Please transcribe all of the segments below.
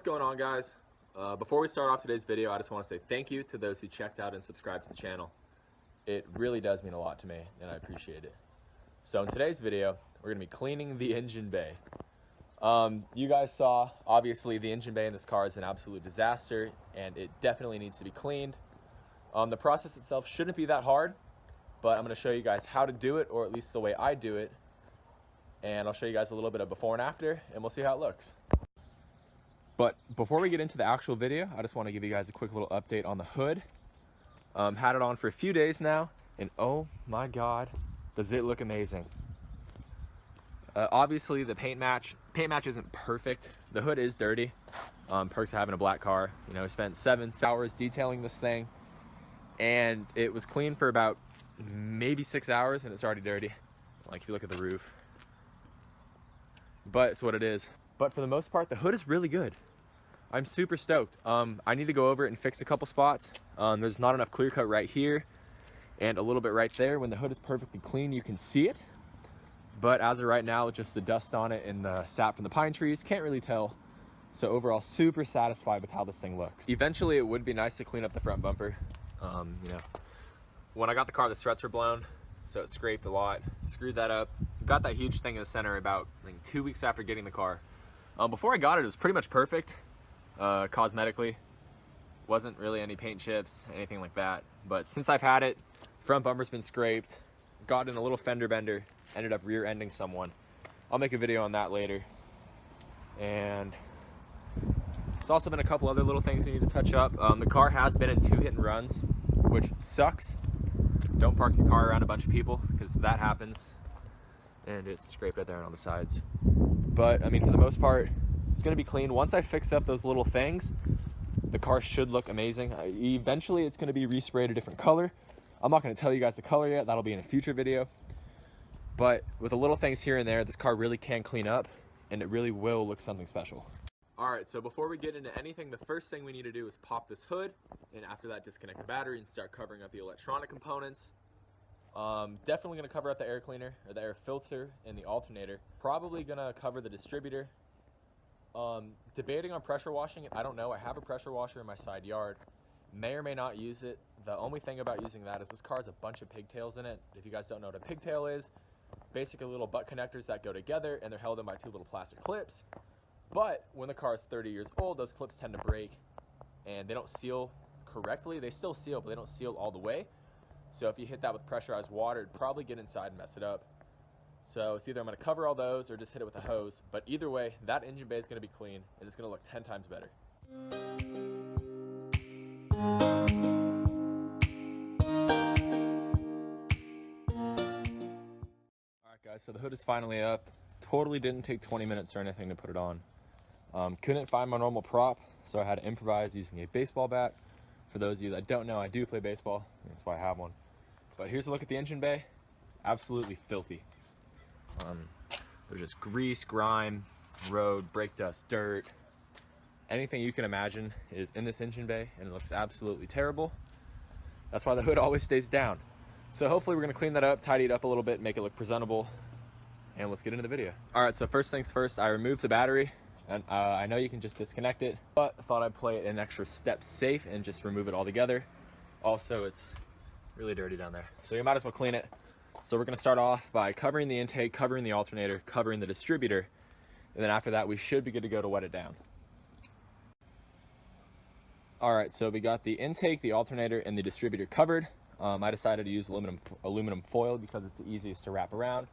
What's going on, guys? Before we start off today's video, I just want to say thank you to those who checked out and subscribed to the channel. It really does mean a lot to me, and I appreciate it. So in today's video, we're going to be cleaning the engine bay. You guys saw, obviously, the engine bay in this car is an absolute disaster, and it definitely needs to be cleaned. The process itself shouldn't be that hard, but I'm going to show you guys how to do it, or at least the way I do it. And I'll show you guys a little bit of before and after, and we'll see how it looks. But before we get into the actual video, I just want to give you guys a quick little update on the hood. Had it on for a few days now, and oh my god, does it look amazing. Obviously the paint match isn't perfect. The hood is dirty. Perks of having a black car. You know, I spent 7 hours detailing this thing, and it was clean for about maybe 6 hours, and it's already dirty. Like if you look at the roof. But it's what it is. But for the most part, the hood is really good. I'm super stoked. I need to go over it and fix a couple spots. There's not enough clear coat right here and a little bit right there. When the hood is perfectly clean, you can see it. But as of right now, it's just the dust on it and the sap from the pine trees. Can't really tell. So overall, super satisfied with how this thing looks. Eventually, it would be nice to clean up the front bumper. You know, when I got the car, the struts were blown, so it scraped a lot. Screwed that up. Got that huge thing in the center about like 2 weeks after getting the car. Before I got it, it was pretty much perfect. Cosmetically, wasn't really any paint chips, anything like that. But since I've had it, front bumper's been scraped, got in a little fender bender, ended up rear-ending someone. I'll make a video on that later. And there's also been a couple other little things we need to touch up. The car has been in 2 hit and runs, which sucks. Don't park your car around a bunch of people, because that happens. And it's scraped right there on the sides. But I mean, for the most part, it's going to be clean. Once I fix up those little things, the car should look amazing. Eventually, it's going to be resprayed a different color. I'm not going to tell you guys the color yet. That'll be in a future video. But with the little things here and there, this car really can clean up, and it really will look something special. All right, so before we get into anything, the first thing we need to do is pop this hood, and after that, disconnect the battery and start covering up the electronic components. Definitely going to cover up the air cleaner, or the air filter, and the alternator. Probably going to cover the distributor. Debating on pressure washing it. I don't know. I have a pressure washer in my side yard. May or may not use it. The only thing about using that is this car has a bunch of pigtails in it. If you guys don't know what a pigtail is, basically little butt connectors that go together, and they're held in by 2 little plastic clips. But when the car is 30 years old, those clips tend to break, and they don't seal correctly. They still seal, but they don't seal all the way. So if you hit that with pressurized water, it'd probably get inside and mess it up. So it's either I'm going to cover all those or just hit it with a hose. But either way, that engine bay is going to be clean, and it's going to look 10 times better. Alright guys, so the hood is finally up. Totally didn't take 20 minutes or anything to put it on. Couldn't find my normal prop, so I had to improvise using a baseball bat. For those of you that don't know, I do play baseball. That's why I have one. But here's a look at the engine bay. Absolutely filthy. There's just grease, grime, road, brake dust, dirt. Anything you can imagine is in this engine bay, and it looks absolutely terrible. That's why the hood always stays down. So hopefully we're going to clean that up, tidy it up a little bit, make it look presentable, and let's get into the video. Alright, so first things first, I removed the battery, and I know you can just disconnect it, but I thought I'd play it an extra step safe and just remove it all together. Also, it's really dirty down there, so you might as well clean it. So we're going to start off by covering the intake, covering the alternator, covering the distributor, and then after that we should be good to go to wet it down. Alright, so we got the intake, the alternator, and the distributor covered. I decided to use aluminum foil because it's the easiest to wrap around.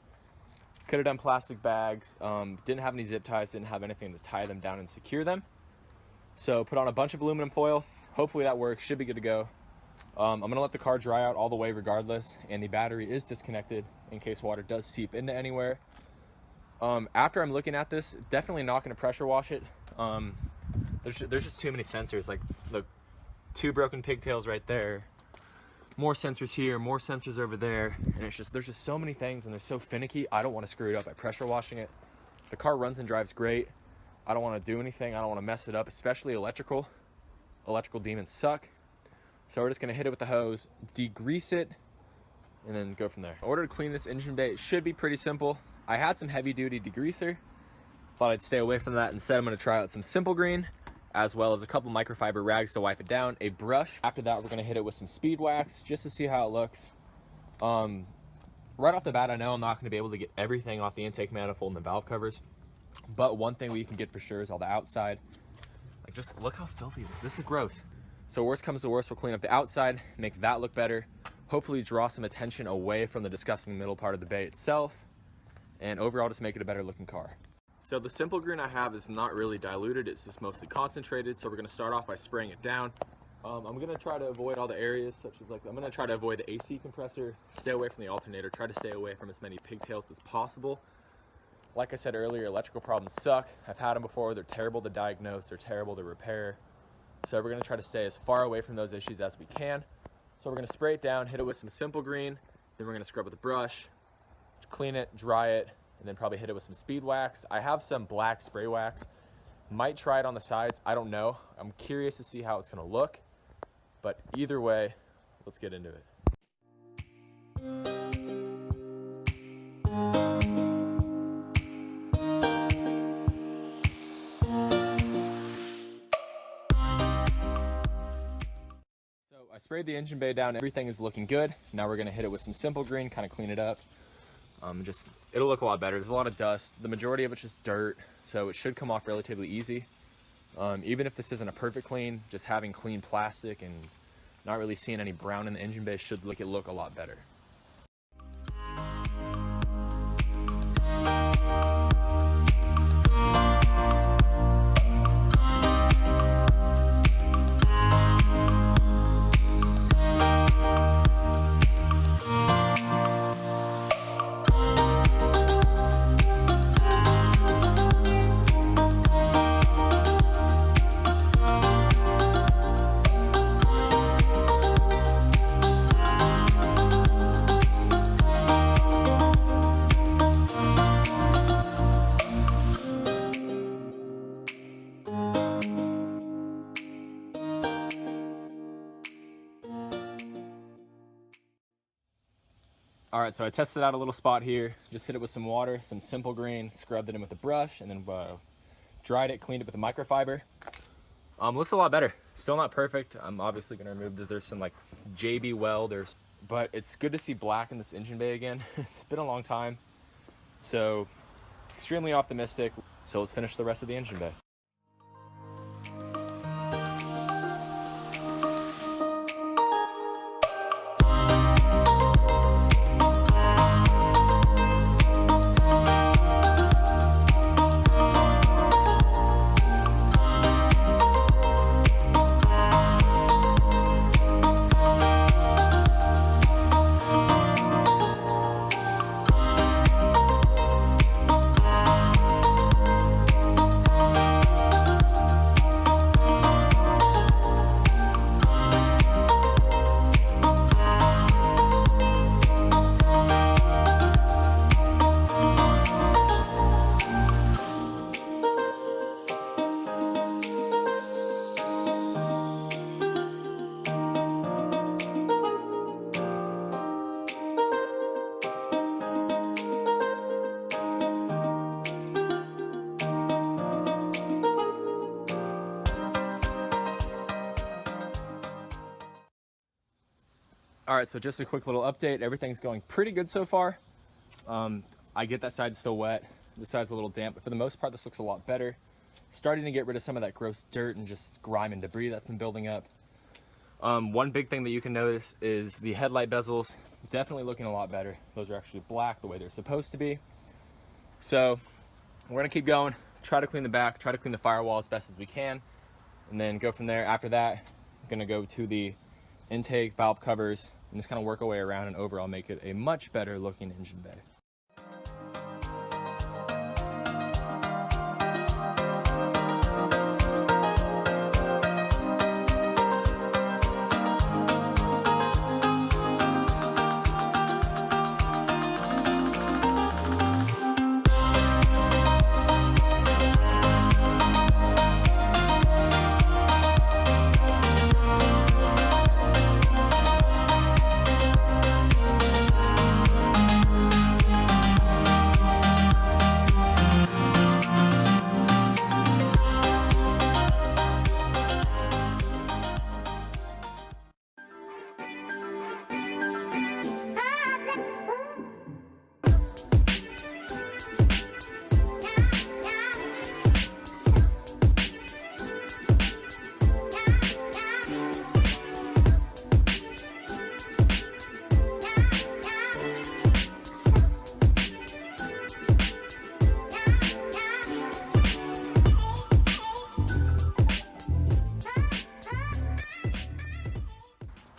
Could have done plastic bags, didn't have any zip ties, didn't have anything to tie them down and secure them. So put on a bunch of aluminum foil, hopefully that works, should be good to go. I'm going to let the car dry out all the way regardless, and the battery is disconnected in case water does seep into anywhere. After I'm looking at this, definitely not going to pressure wash it. There's just too many sensors, like the 2 broken pigtails right there, more sensors here, more sensors over there, and there's just so many things, and they're so finicky. I don't want to screw it up by pressure washing it. The car runs and drives great. I don't want to do anything. I don't want to mess it up, especially electrical. Electrical demons suck. So we're just going to hit it with the hose, degrease it, and then go from there. In order to clean this engine bay, it should be pretty simple. I had some heavy duty degreaser. Thought I'd stay away from that. Instead, I'm going to try out some Simple Green. as well as a couple microfiber rags to wipe it down, a brush. After that, we're gonna hit it with some speed wax just to see how it looks. Right off the bat, I know I'm not gonna be able to get everything off the intake manifold and the valve covers, but one thing we can get for sure is all the outside. Like, just look how filthy it is. This is gross. So worst comes to worst, we'll clean up the outside, make that look better, hopefully draw some attention away from the disgusting middle part of the bay itself, and overall just make it a better looking car. So the simple green I have is not really diluted, it's just mostly concentrated. So we're gonna start off by spraying it down. I'm gonna try to avoid all the areas such as I'm gonna try to avoid the AC compressor, stay away from the alternator, try to stay away from as many pigtails as possible. Like I said earlier, electrical problems suck. I've had them before, they're terrible to diagnose, they're terrible to repair. So we're gonna try to stay as far away from those issues as we can. So we're gonna spray it down, hit it with some simple green, then we're gonna scrub with a brush, clean it, dry it, and then probably hit it with some speed wax. I have some black spray wax. Might try it on the sides, I don't know. I'm curious to see how it's gonna look, but either way, let's get into it. I sprayed the engine bay down, everything is looking good. Now we're gonna hit it with some simple green, kind of clean it up. It'll look a lot better. There's a lot of dust. The majority of it's just dirt, so it should come off relatively easy. Even if this isn't a perfect clean, just having clean plastic and not really seeing any brown in the engine bay should make it look a lot better. All right, so I tested out a little spot here, just hit it with some water, some simple green, scrubbed it in with a brush, and then dried it, cleaned it with a microfiber. Looks a lot better. Still not perfect. I'm obviously gonna remove this. There's some like JB weld, but it's good to see black in this engine bay again. It's been a long time, so extremely optimistic. So let's finish the rest of the engine bay. All right, so just a quick little update. Everything's going pretty good so far. I get that side's still wet. This side's a little damp, but for the most part, this looks a lot better. Starting to get rid of some of that gross dirt and just grime and debris that's been building up. One big thing that you can notice is the headlight bezels, definitely looking a lot better. Those are actually black the way they're supposed to be. So we're gonna keep going, try to clean the back, try to clean the firewall as best as we can, and then go from there. After that, I'm gonna go to the intake, valve covers, and just kind of work our way around and overall make it a much better looking engine bay.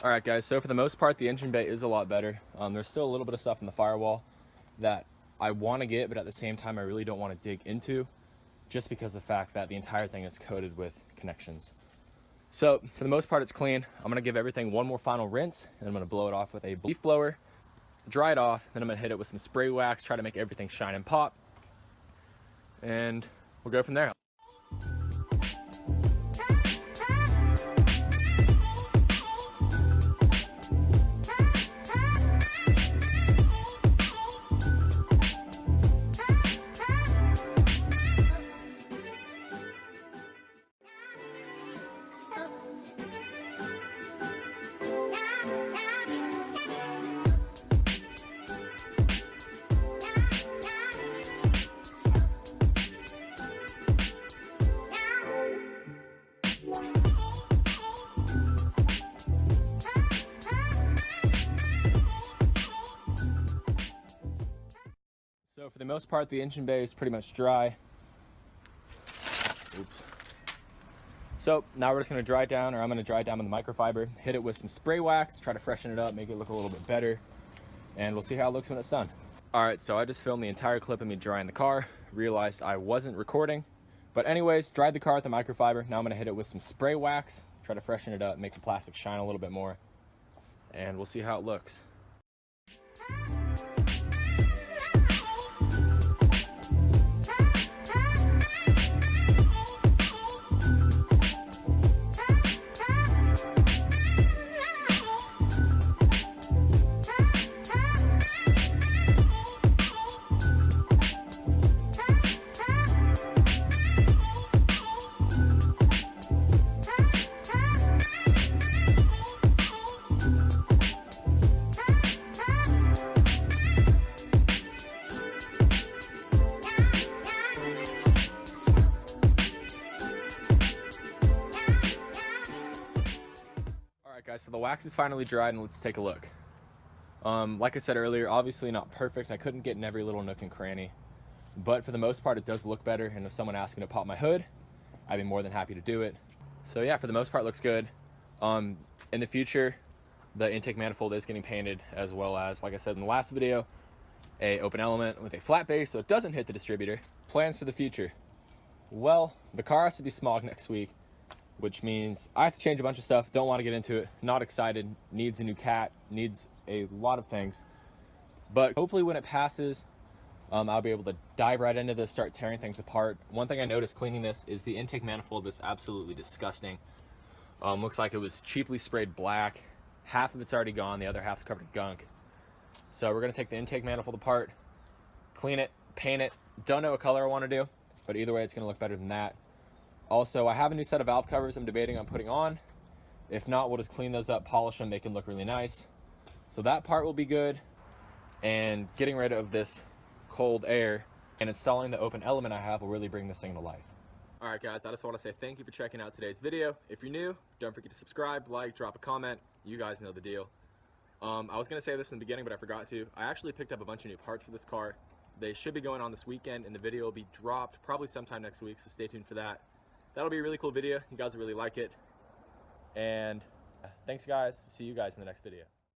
All right, guys, so for the most part, the engine bay is a lot better. There's still a little bit of stuff in the firewall that I want to get, but at the same time, I really don't want to dig into, just because of the fact that the entire thing is coated with connections. So for the most part, it's clean. I'm gonna give everything one more final rinse, and I'm gonna blow it off with a leaf blower, dry it off, then I'm gonna hit it with some spray wax, try to make everything shine and pop, and we'll go from there. So for the most part, the engine bay is pretty much dry. Oops. So now we're just gonna dry it down, or I'm gonna dry it down with the microfiber, hit it with some spray wax, try to freshen it up, make it look a little bit better, and we'll see how it looks when it's done. All right, so I just filmed the entire clip of me drying the car, realized I wasn't recording, but anyways, dried the car with the microfiber. Now I'm gonna hit it with some spray wax, try to freshen it up, make the plastic shine a little bit more, and we'll see how it looks. Guys, so the wax is finally dried, and let's take a look. Like I said earlier, obviously not perfect. I couldn't get in every little nook and cranny, but for the most part, it does look better. And if someone asked me to pop my hood, I'd be more than happy to do it. So yeah, for the most part, it looks good. In the future, the intake manifold is getting painted, as well as, like I said in the last video, a open element with a flat base so it doesn't hit the distributor. Plans for the future. Well, the car has to be smogged next week, which means I have to change a bunch of stuff. Don't want to get into it. Not excited. Needs a new cat. Needs a lot of things. But hopefully when it passes, I'll be able to dive right into this, start tearing things apart. One thing I noticed cleaning this is the intake manifold is absolutely disgusting. Looks like it was cheaply sprayed black. Half of it's already gone. The other half's covered in gunk. So we're going to take the intake manifold apart, clean it, paint it. Don't know what color I want to do, but either way, it's going to look better than that. Also, I have a new set of valve covers I'm debating on putting on. If not, we'll just clean those up, polish them, make them look really nice. So that part will be good. And getting rid of this cold air and installing the open element I have will really bring this thing to life. All right, guys, I just want to say thank you for checking out today's video. If you're new, don't forget to subscribe, like, drop a comment. You guys know the deal. I was going to say this in the beginning, but I forgot to. I actually picked up a bunch of new parts for this car. They should be going on this weekend, and the video will be dropped probably sometime next week, so stay tuned for that. That'll be a really cool video. You guys will really like it. And thanks, guys. See you guys in the next video.